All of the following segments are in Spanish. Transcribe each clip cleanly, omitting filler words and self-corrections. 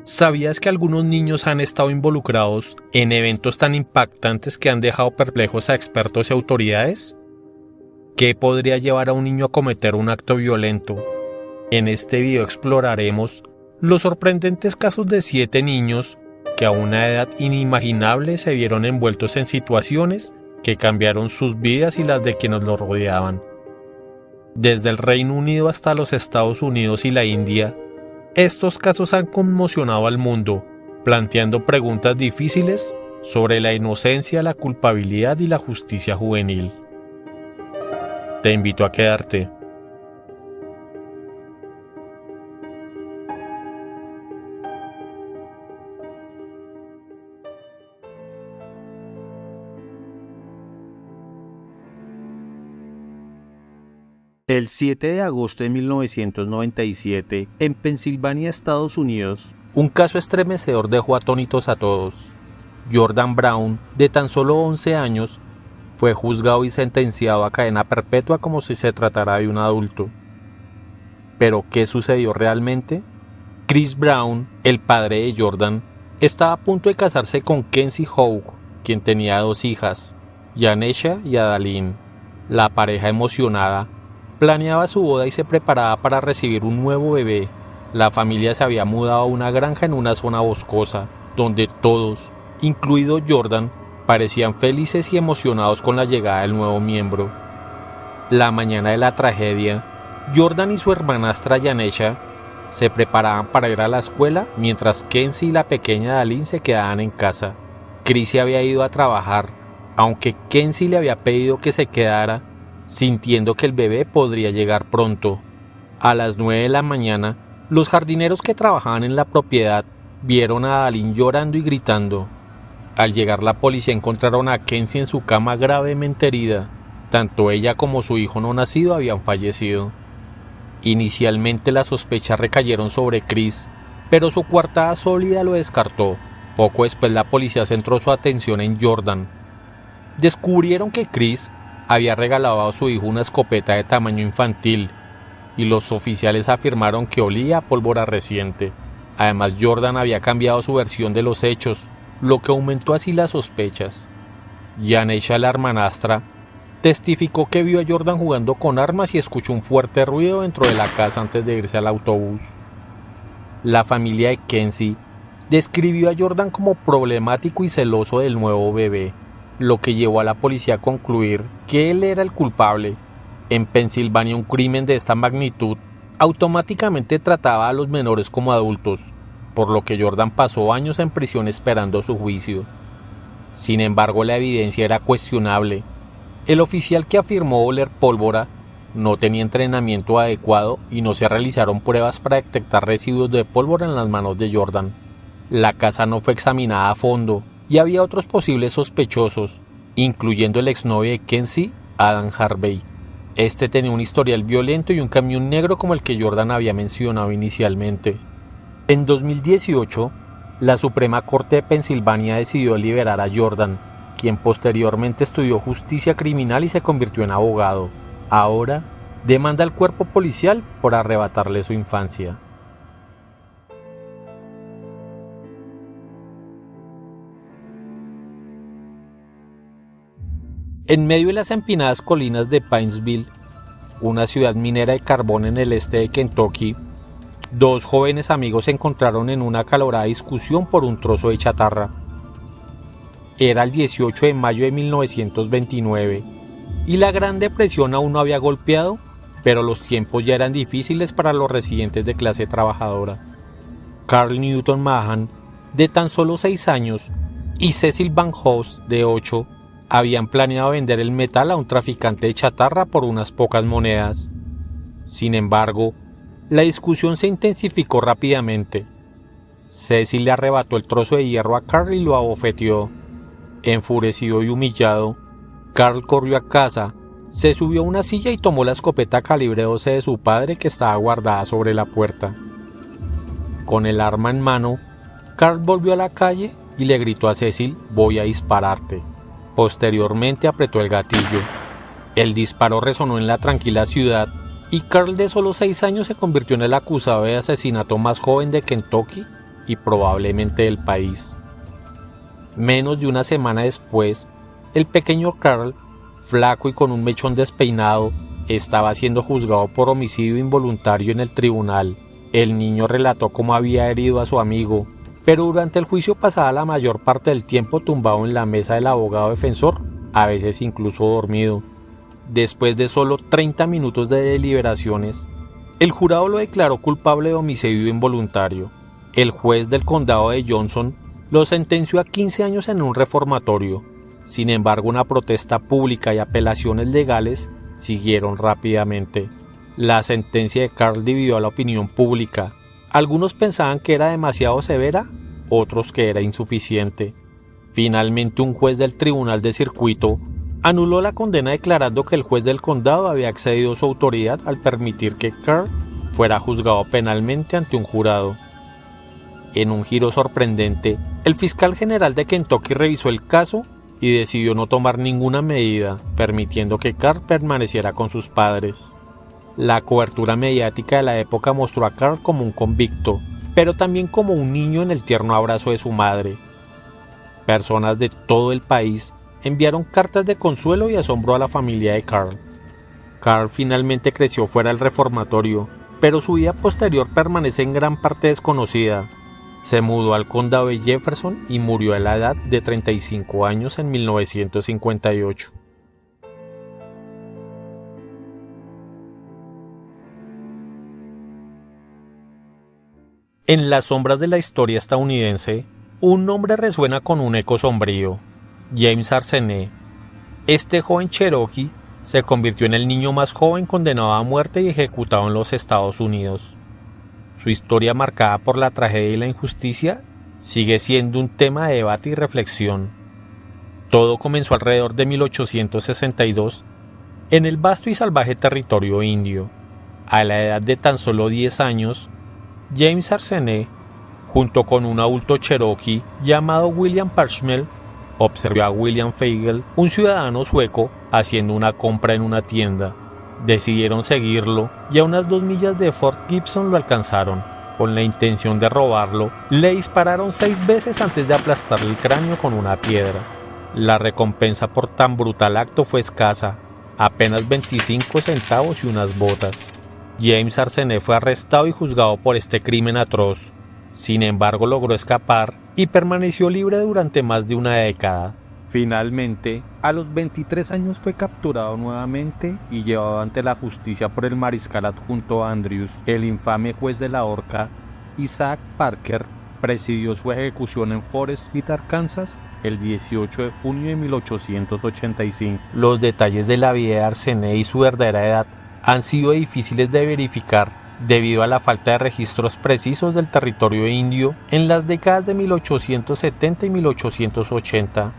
¿Sabías que algunos niños han estado involucrados en eventos tan impactantes que han dejado perplejos a expertos y autoridades? ¿Qué podría llevar a un niño a cometer un acto violento? En este video exploraremos los sorprendentes casos de 7 niños que a una edad inimaginable se vieron envueltos en situaciones que cambiaron sus vidas y las de quienes los rodeaban. Desde el Reino Unido hasta los Estados Unidos y la India, estos casos han conmocionado al mundo, planteando preguntas difíciles sobre la inocencia, la culpabilidad y la justicia juvenil. Te invito a quedarte. El 7 de agosto de 1997, en Pensilvania, Estados Unidos, Un caso estremecedor dejó atónitos a todos. Jordan Brown, de tan solo 11 años, fue juzgado y sentenciado a cadena perpetua como si se tratara de un adulto. ¿Pero qué sucedió realmente? Chris Brown, el padre de Jordan, estaba a punto de casarse con Kenzie Hogue, quien tenía 2 hijas, Janesha y Adaline. La pareja, emocionada, planeaba su boda y se preparaba para recibir un nuevo bebé. La familia se había mudado a una granja en una zona boscosa, donde todos, incluido Jordan, parecían felices y emocionados con la llegada del nuevo miembro. La mañana de la tragedia, Jordan y su hermanastra Janesha se preparaban para ir a la escuela, mientras Kenzie y la pequeña Adaline se quedaban en casa. Chris se había ido a trabajar, aunque Kenzie le había pedido que se quedara, sintiendo que el bebé podría llegar pronto. A las 9 de la mañana, los jardineros que trabajaban en la propiedad vieron a Adaline llorando y gritando. Al llegar la policía encontraron a Kenzie en su cama gravemente herida. Tanto ella como su hijo no nacido habían fallecido. Inicialmente las sospechas recayeron sobre Chris, pero su coartada sólida lo descartó. Poco después la policía centró su atención en Jordan. Descubrieron que Chris había regalado a su hijo una escopeta de tamaño infantil, y los oficiales afirmaron que olía a pólvora reciente. Además, Jordan había cambiado su versión de los hechos, lo que aumentó así las sospechas. Janesha, la hermanastra, testificó que vio a Jordan jugando con armas y escuchó un fuerte ruido dentro de la casa antes de irse al autobús. La familia de Kenzie describió a Jordan como problemático y celoso del nuevo bebé, lo que llevó a la policía a concluir que él era el culpable. En Pensilvania, un crimen de esta magnitud automáticamente trataba a los menores como adultos, por lo que Jordan pasó años en prisión esperando su juicio. Sin embargo, la evidencia era cuestionable. El oficial que afirmó oler pólvora no tenía entrenamiento adecuado y no se realizaron pruebas para detectar residuos de pólvora en las manos de Jordan. La casa no fue examinada a fondo y había otros posibles sospechosos, incluyendo el exnovio de Kenzie, Adam Harvey. Este tenía un historial violento y un camión negro como el que Jordan había mencionado inicialmente. En 2018, la Suprema Corte de Pensilvania decidió liberar a Jordan, quien posteriormente estudió justicia criminal y se convirtió en abogado. Ahora, demanda al cuerpo policial por arrebatarle su infancia. En medio de las empinadas colinas de Paintsville, una ciudad minera de carbón en el este de Kentucky, 2 jóvenes amigos se encontraron en una acalorada discusión por un trozo de chatarra. Era el 18 de mayo de 1929 y la Gran Depresión aún no había golpeado, pero los tiempos ya eran difíciles para los residentes de clase trabajadora. Carl Newton Mahan, de tan solo 6 años, y Cecil Van Hoos, de 8, habían planeado vender el metal a un traficante de chatarra por unas pocas monedas. Sin embargo, la discusión se intensificó rápidamente. Cecil le arrebató el trozo de hierro a Carl y lo abofeteó. Enfurecido y humillado, Carl corrió a casa, se subió a una silla y tomó la escopeta calibre 12 de su padre que estaba guardada sobre la puerta. Con el arma en mano, Carl volvió a la calle y le gritó a Cecil: «Voy a dispararte». Posteriormente apretó el gatillo. El disparo resonó en la tranquila ciudad y Carl, de solo 6 años, se convirtió en el acusado de asesinato más joven de Kentucky y probablemente del país. Menos de una semana después, el pequeño Carl, flaco y con un mechón despeinado, estaba siendo juzgado por homicidio involuntario en el tribunal. El niño relató cómo había herido a su amigo, pero durante el juicio pasaba la mayor parte del tiempo tumbado en la mesa del abogado defensor, a veces incluso dormido. Después de solo 30 minutos de deliberaciones, el jurado lo declaró culpable de homicidio involuntario. El juez del condado de Johnson lo sentenció a 15 años en un reformatorio. Sin embargo, una protesta pública y apelaciones legales siguieron rápidamente. La sentencia de Carl dividió a la opinión pública. Algunos pensaban que era demasiado severa, otros que era insuficiente. Finalmente, un juez del tribunal de circuito anuló la condena declarando que el juez del condado había excedido su autoridad al permitir que Carl fuera juzgado penalmente ante un jurado. En un giro sorprendente, el fiscal general de Kentucky revisó el caso y decidió no tomar ninguna medida, permitiendo que Carl permaneciera con sus padres. La cobertura mediática de la época mostró a Carl como un convicto, pero también como un niño en el tierno abrazo de su madre. Personas de todo el país enviaron cartas de consuelo y asombro a la familia de Carl. Carl finalmente creció fuera del reformatorio, pero su vida posterior permanece en gran parte desconocida. Se mudó al condado de Jefferson y murió a la edad de 35 años en 1958. En las sombras de la historia estadounidense, un nombre resuena con un eco sombrío: James Arsenault. Este joven cherokee se convirtió en el niño más joven condenado a muerte y ejecutado en los Estados Unidos. Su historia, marcada por la tragedia y la injusticia, sigue siendo un tema de debate y reflexión. Todo comenzó alrededor de 1862 en el vasto y salvaje territorio indio. A la edad de tan solo 10 años, James Arsenault, junto con un adulto cherokee llamado William Parchmel, observó a William Feigl, un ciudadano sueco, haciendo una compra en una tienda. Decidieron seguirlo y a unas 2 millas de Fort Gibson lo alcanzaron. Con la intención de robarlo, le dispararon 6 veces antes de aplastarle el cráneo con una piedra. La recompensa por tan brutal acto fue escasa, apenas 25 centavos y unas botas. James Arsenault fue arrestado y juzgado por este crimen atroz. Sin embargo, logró escapar y permaneció libre durante más de una década. Finalmente, a los 23 años fue capturado nuevamente y llevado ante la justicia por el mariscal adjunto Andrews. El infame juez de la horca, Isaac Parker, presidió su ejecución en Forest Smith, Arkansas, el 18 de junio de 1885. Los detalles de la vida de Arsenault y su verdadera edad han sido difíciles de verificar debido a la falta de registros precisos del territorio indio en las décadas de 1870 y 1880.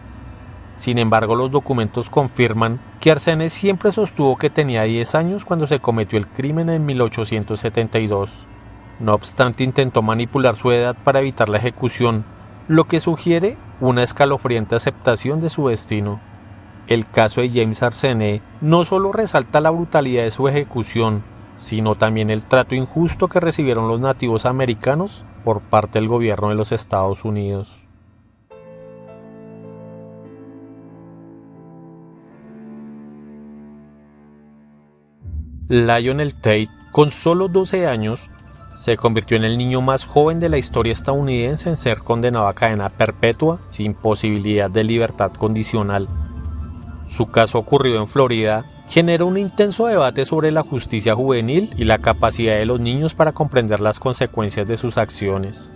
Sin embargo, los documentos confirman que Arsenault siempre sostuvo que tenía 10 años cuando se cometió el crimen en 1872. No obstante, intentó manipular su edad para evitar la ejecución, lo que sugiere una escalofriante aceptación de su destino. El caso de James Arsenault no solo resalta la brutalidad de su ejecución, sino también el trato injusto que recibieron los nativos americanos por parte del gobierno de los Estados Unidos. Lionel Tate, con solo 12 años, se convirtió en el niño más joven de la historia estadounidense en ser condenado a cadena perpetua sin posibilidad de libertad condicional. Su caso, ocurrido en Florida, generó un intenso debate sobre la justicia juvenil y la capacidad de los niños para comprender las consecuencias de sus acciones.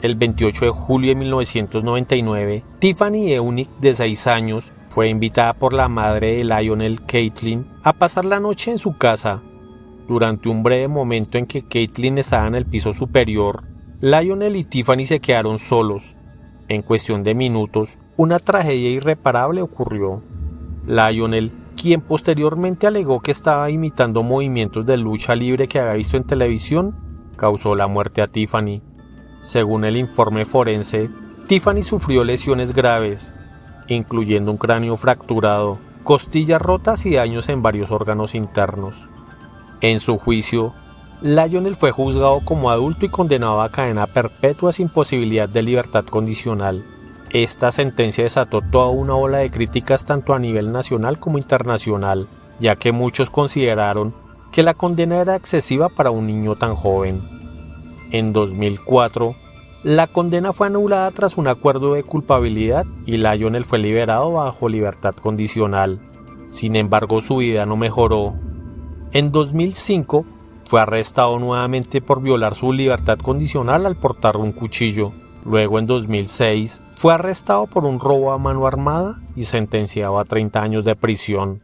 El 28 de julio de 1999, Tiffany Eunice, de 6 años, fue invitada por la madre de Lionel, Caitlin, a pasar la noche en su casa. Durante un breve momento en que Caitlin estaba en el piso superior, Lionel y Tiffany se quedaron solos. En cuestión de minutos, una tragedia irreparable ocurrió. Lionel, quien posteriormente alegó que estaba imitando movimientos de lucha libre que había visto en televisión, causó la muerte a Tiffany. Según el informe forense, Tiffany sufrió lesiones graves, incluyendo un cráneo fracturado, costillas rotas y daños en varios órganos internos. En su juicio, Lionel fue juzgado como adulto y condenado a cadena perpetua sin posibilidad de libertad condicional. Esta sentencia desató toda una ola de críticas tanto a nivel nacional como internacional, ya que muchos consideraron que la condena era excesiva para un niño tan joven. En 2004, la condena fue anulada tras un acuerdo de culpabilidad y Lionel fue liberado bajo libertad condicional. Sin embargo, su vida no mejoró. En 2005, fue arrestado nuevamente por violar su libertad condicional al portar un cuchillo. Luego, en 2006, fue arrestado por un robo a mano armada y sentenciado a 30 años de prisión.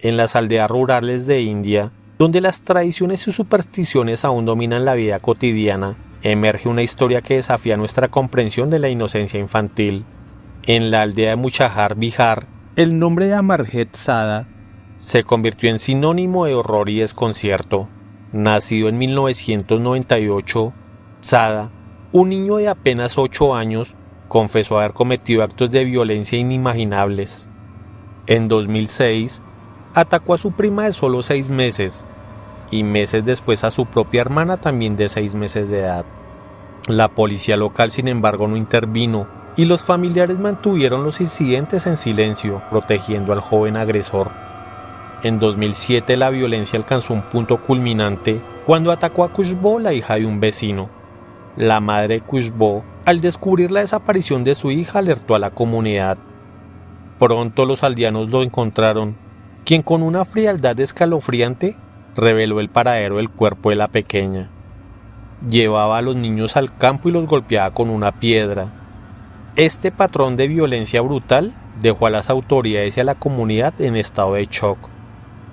En las aldeas rurales de India, donde las tradiciones y supersticiones aún dominan la vida cotidiana, emerge una historia que desafía nuestra comprensión de la inocencia infantil. En la aldea de Muchahar, Bihar, El nombre de Amarjet Sada se convirtió en sinónimo de horror y desconcierto. Nacido en 1998, Sada, un niño de apenas 8 años, confesó haber cometido actos de violencia inimaginables. En 2006, atacó a su prima de solo 6 meses, y meses después a su propia hermana también de 6 meses de edad. La policía local, sin embargo, no intervino, y los familiares mantuvieron los incidentes en silencio, protegiendo al joven agresor. En 2007 la violencia alcanzó un punto culminante cuando atacó a Khushbu, la hija de un vecino. La madre de Khushbu, al descubrir la desaparición de su hija, alertó a la comunidad. Pronto los aldeanos lo encontraron, quien con una frialdad escalofriante reveló el paradero del cuerpo de la pequeña. Llevaba a los niños al campo y los golpeaba con una piedra. Este patrón de violencia brutal dejó a las autoridades y a la comunidad en estado de shock.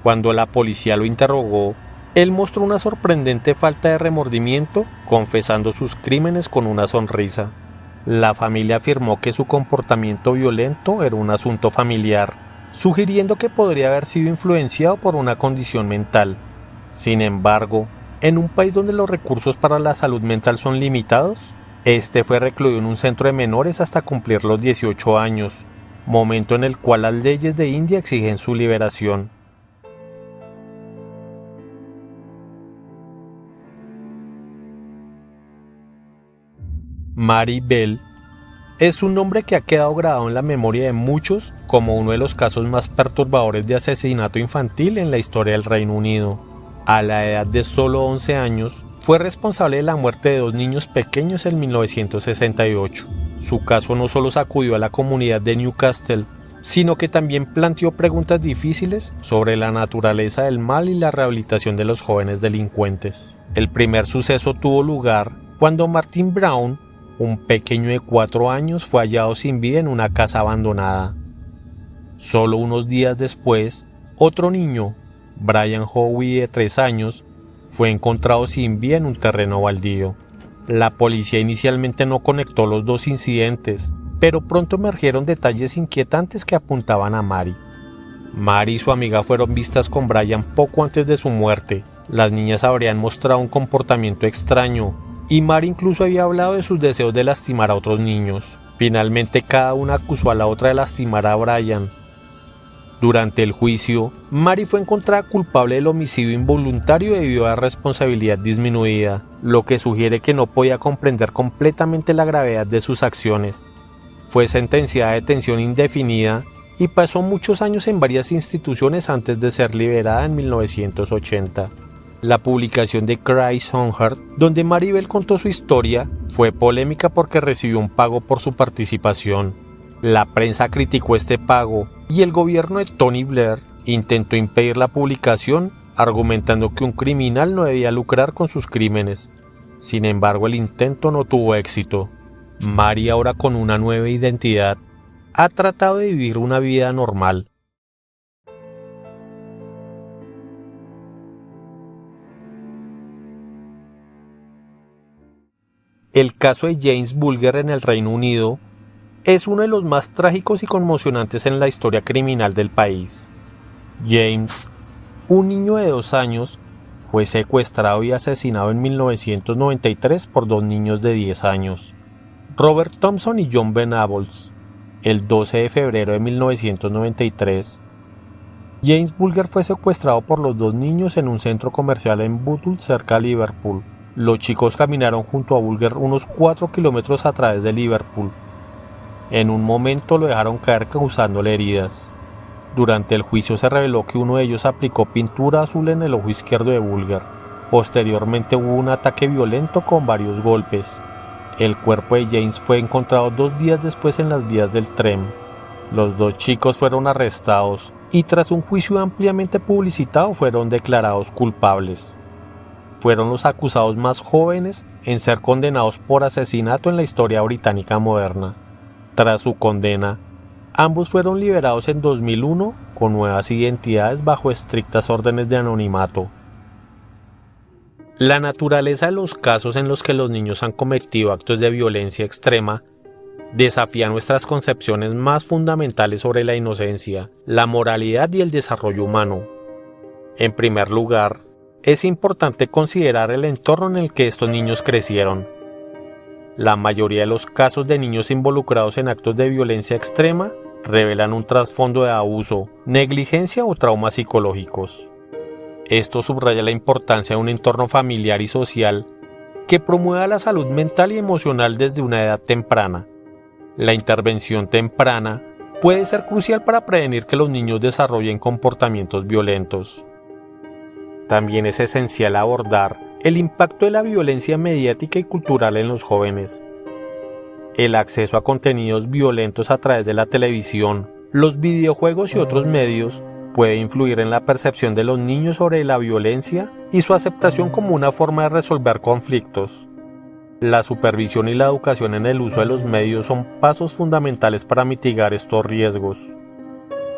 Cuando la policía lo interrogó, él mostró una sorprendente falta de remordimiento, confesando sus crímenes con una sonrisa. La familia afirmó que su comportamiento violento era un asunto familiar, sugiriendo que podría haber sido influenciado por una condición mental. Sin embargo, en un país donde los recursos para la salud mental son limitados, este fue recluido en un centro de menores hasta cumplir los 18 años, momento en el cual las leyes de India exigen su liberación. Mary Bell es un nombre que ha quedado grabado en la memoria de muchos como uno de los casos más perturbadores de asesinato infantil en la historia del Reino Unido. A la edad de solo 11 años, fue responsable de la muerte de 2 niños pequeños en 1968. Su caso no solo sacudió a la comunidad de Newcastle, sino que también planteó preguntas difíciles sobre la naturaleza del mal y la rehabilitación de los jóvenes delincuentes. El primer suceso tuvo lugar cuando Martin Brown, un pequeño de 4 años, fue hallado sin vida en una casa abandonada. Solo unos días después, otro niño, Brian Howie, de 3 años, fue encontrado sin vida en un terreno baldío. La policía inicialmente no conectó los dos incidentes, pero pronto emergieron detalles inquietantes que apuntaban a Mary. Mary y su amiga fueron vistas con Brian poco antes de su muerte. Las niñas habrían mostrado un comportamiento extraño, y Mary incluso había hablado de sus deseos de lastimar a otros niños. Finalmente, cada una acusó a la otra de lastimar a Brian. Durante el juicio, Mary fue encontrada culpable del homicidio involuntario debido a la responsabilidad disminuida, lo que sugiere que no podía comprender completamente la gravedad de sus acciones. Fue sentenciada a detención indefinida y pasó muchos años en varias instituciones antes de ser liberada en 1980. La publicación de Cries on Heart, donde Mary Bell contó su historia, fue polémica porque recibió un pago por su participación. La prensa criticó este pago y el gobierno de Tony Blair intentó impedir la publicación, argumentando que un criminal no debía lucrar con sus crímenes. Sin embargo, el intento no tuvo éxito. Mary, ahora con una nueva identidad, ha tratado de vivir una vida normal. El caso de James Bulger en el Reino Unido es uno de los más trágicos y conmocionantes en la historia criminal del país. James, un niño de 2 años, fue secuestrado y asesinado en 1993 por 2 niños de 10 años, Robert Thompson y John Venables. El 12 de febrero de 1993, James Bulger fue secuestrado por los dos niños en un centro comercial en Bootle, cerca de Liverpool. Los chicos caminaron junto a Bulger unos 4 kilómetros a través de Liverpool. En un momento lo dejaron caer causándole heridas. Durante el juicio se reveló que uno de ellos aplicó pintura azul en el ojo izquierdo de Bulger. Posteriormente hubo un ataque violento con varios golpes. El cuerpo de James fue encontrado 2 días después en las vías del tren. Los dos chicos fueron arrestados y tras un juicio ampliamente publicitado fueron declarados culpables. Fueron los acusados más jóvenes en ser condenados por asesinato en la historia británica moderna. Tras su condena, ambos fueron liberados en 2001 con nuevas identidades bajo estrictas órdenes de anonimato. La naturaleza de los casos en los que los niños han cometido actos de violencia extrema desafía nuestras concepciones más fundamentales sobre la inocencia, la moralidad y el desarrollo humano. En primer lugar, es importante considerar el entorno en el que estos niños crecieron. La mayoría de los casos de niños involucrados en actos de violencia extrema revelan un trasfondo de abuso, negligencia o traumas psicológicos. Esto subraya la importancia de un entorno familiar y social que promueva la salud mental y emocional desde una edad temprana. La intervención temprana puede ser crucial para prevenir que los niños desarrollen comportamientos violentos. También es esencial abordar el impacto de la violencia mediática y cultural en los jóvenes. El acceso a contenidos violentos a través de la televisión, los videojuegos y otros medios puede influir en la percepción de los niños sobre la violencia y su aceptación como una forma de resolver conflictos. La supervisión y la educación en el uso de los medios son pasos fundamentales para mitigar estos riesgos.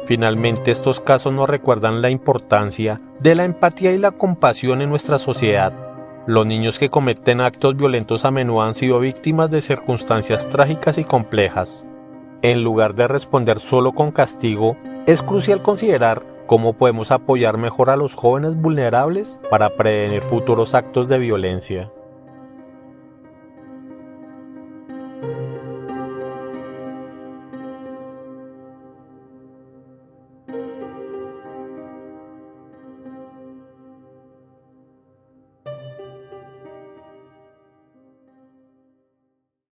Finalmente, estos casos nos recuerdan la importancia de la empatía y la compasión en nuestra sociedad. Los niños que cometen actos violentos a menudo han sido víctimas de circunstancias trágicas y complejas. En lugar de responder solo con castigo, es crucial considerar cómo podemos apoyar mejor a los jóvenes vulnerables para prevenir futuros actos de violencia.